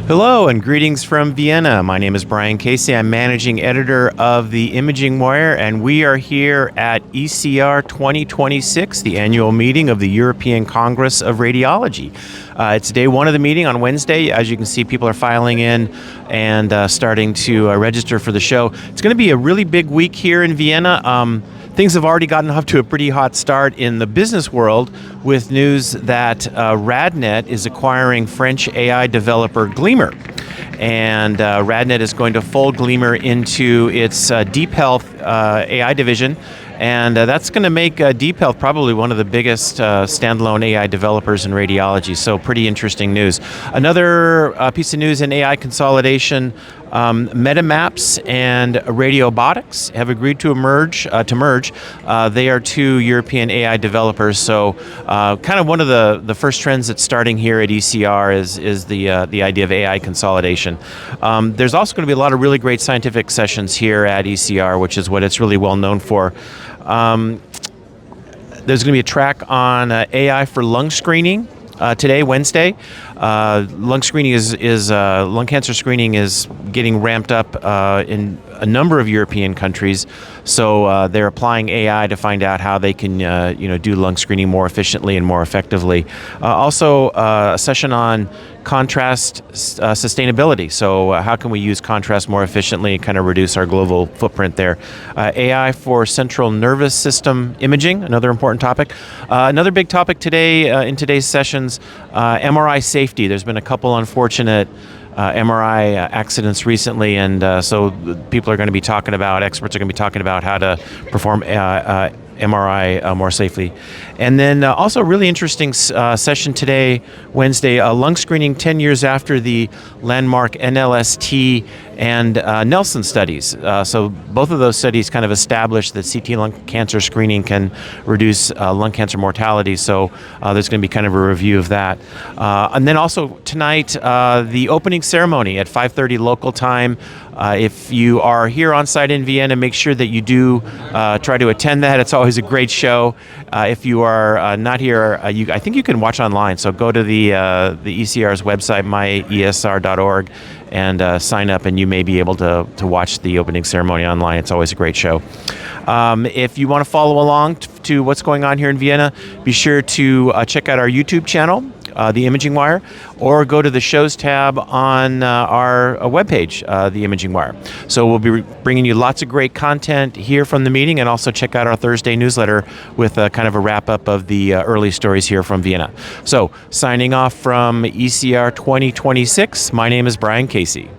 Hello and greetings from Vienna. My name is Brian Casey. I'm managing editor of the Imaging Wire, and we are here at ECR 2026, the annual meeting of the European Congress of Radiology. It's day one of the meeting on Wednesday. As you can see, people are filing in and starting to register for the show. It's going to be a really big week here in Vienna. Things have already gotten off to a pretty hot start in the business world with news that RadNet is acquiring French AI developer Gleamer. And RadNet is going to fold Gleamer into its DeepHealth AI division. And that's going to make DeepHealth probably one of the biggest standalone AI developers in radiology. So pretty interesting news. Another piece of news in AI consolidation, MetaMaps and Radiobotics have agreed to merge. They are two European AI developers. So kind of one of the first trends that's starting here at ECR is the idea of AI consolidation. There's also going to be a lot of really great scientific sessions here at ECR, which is what it's really well known for. There's going to be a track on AI for lung screening today, Wednesday. Lung cancer screening is getting ramped up in a number of European countries. So they're applying AI to find out how they can do lung screening more efficiently and more effectively. Also, a session on contrast sustainability. So how can we use contrast more efficiently and kind of reduce our global footprint there? AI for central nervous system imaging, another important topic. Another big topic today in today's sessions, MRI safety. There's been a couple unfortunate MRI accidents recently, and so people are going to be talking about, experts are going to be talking about how to perform MRI more safely. And then also a really interesting session today, Wednesday, lung screening 10 years after the landmark NLST and Nelson studies. So both of those studies kind of established that CT lung cancer screening can reduce lung cancer mortality. So there's going to be kind of a review of that. And then also tonight, the opening ceremony at 5:30 local time. If you are here on site in Vienna, make sure that you do try to attend that. It's always a great show. If you are not here, I think you can watch online. So go to the ECR's website, myesr.org, and sign up, and you may be able to watch the opening ceremony online. It's always a great show. If you want to follow along to what's going on here in Vienna, be sure to check out our YouTube channel, The Imaging Wire, or go to the shows tab on our webpage, The Imaging Wire. So we'll be bringing you lots of great content here from the meeting, and also check out our Thursday newsletter with kind of a wrap-up of the early stories here from Vienna. So signing off from ECR 2026, my name is Brian Casey.